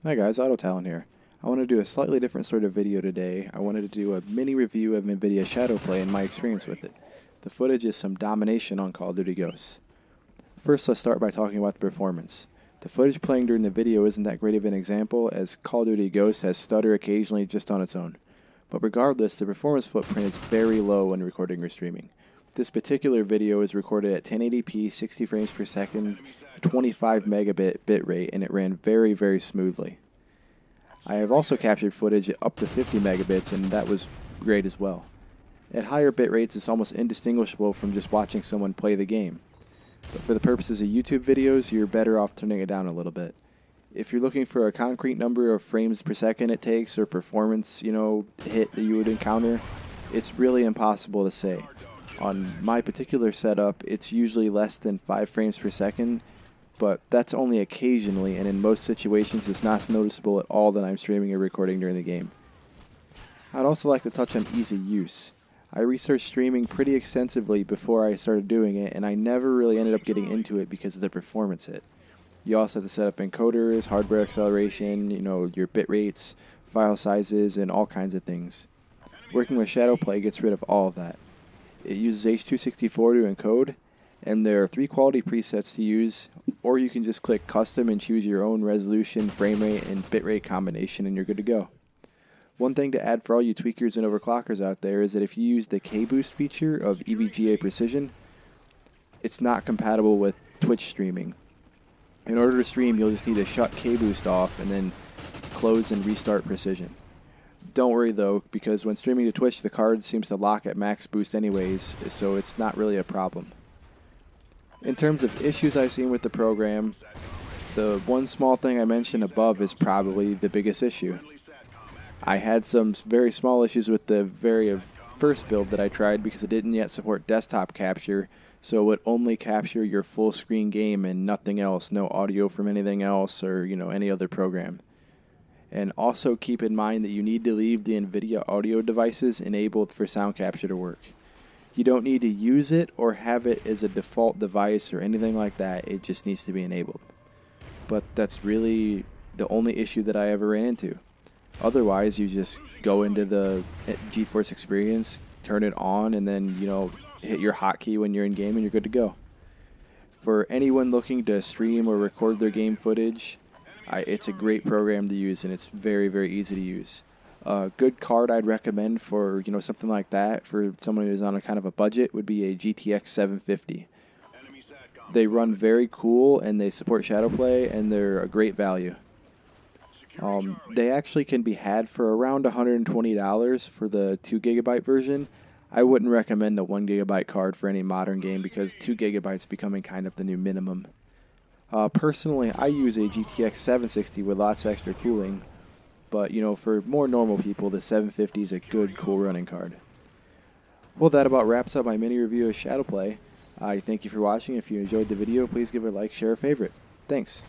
Hi guys, Autotalon here. I want to do a slightly different sort of video today. I wanted to do a mini review of Nvidia Shadowplay and my experience with it. The footage is some Domination on Call of Duty Ghosts. First, let's start by talking about the performance. The footage playing during the video isn't that great of an example, as Call of Duty Ghosts has stutter occasionally just on its own. But regardless, the performance footprint is very low when recording or streaming. This particular video is recorded at 1080p, 60 frames per second, 25 megabit bitrate, and it ran very smoothly. I have also captured footage at up to 50 megabits, and that was great as well. At higher bit rates, it's almost indistinguishable from just watching someone play the game. But for the purposes of YouTube videos, you're better off turning it down a little bit. If you're looking for a concrete number of frames per second it takes or performance, hit that you would encounter, it's really impossible to say. On my particular setup, it's usually less than 5 frames per second, but that's only occasionally, and in most situations it's not noticeable at all that I'm streaming or recording during the game. I'd also like to touch on easy use. I researched streaming pretty extensively before I started doing it, and I never really ended up getting into it because of the performance hit. You also have to set up encoders, hardware acceleration, your bit rates, file sizes, and all kinds of things. Working with Shadowplay gets rid of all of that. It uses H.264 to encode, and there are 3 quality presets to use, or you can just click custom and choose your own resolution, frame rate, and bitrate combination, and you're good to go. One thing to add for all you tweakers and overclockers out there is that if you use the K-Boost feature of EVGA Precision, it's not compatible with Twitch streaming. In order to stream, you'll just need to shut K-Boost off and then close and restart Precision. Don't worry though, because when streaming to Twitch, the card seems to lock at max boost anyways, so it's not really a problem. In terms of issues I've seen with the program, the one small thing I mentioned above is probably the biggest issue. I had some very small issues with the very first build that I tried because it didn't yet support desktop capture, so it would only capture your full screen game and nothing else, no audio from anything else or any other program. And also keep in mind that you need to leave the Nvidia audio devices enabled for sound capture to work. You don't need to use it or have it as a default device or anything like that, it just needs to be enabled. But that's really the only issue that I ever ran into. Otherwise, you just go into the GeForce experience, turn it on, and then hit your hotkey when you're in game and you're good to go. For anyone looking to stream or record their game footage, it's a great program to use, and it's very easy to use. A good card I'd recommend for something like that for someone who's on a kind of a budget would be a GTX 750. They run very cool and they support Shadowplay and they're a great value. They actually can be had for around $120 for the 2GB version. I wouldn't recommend a 1GB card for any modern game because 2GB is becoming kind of the new minimum. Personally, I use a GTX 760 with lots of extra cooling, but for more normal people, the 750 is a good, cool running card. Well, that about wraps up my mini review of Shadowplay. I thank you for watching. If you enjoyed the video, please give it a like, share, or favorite. Thanks.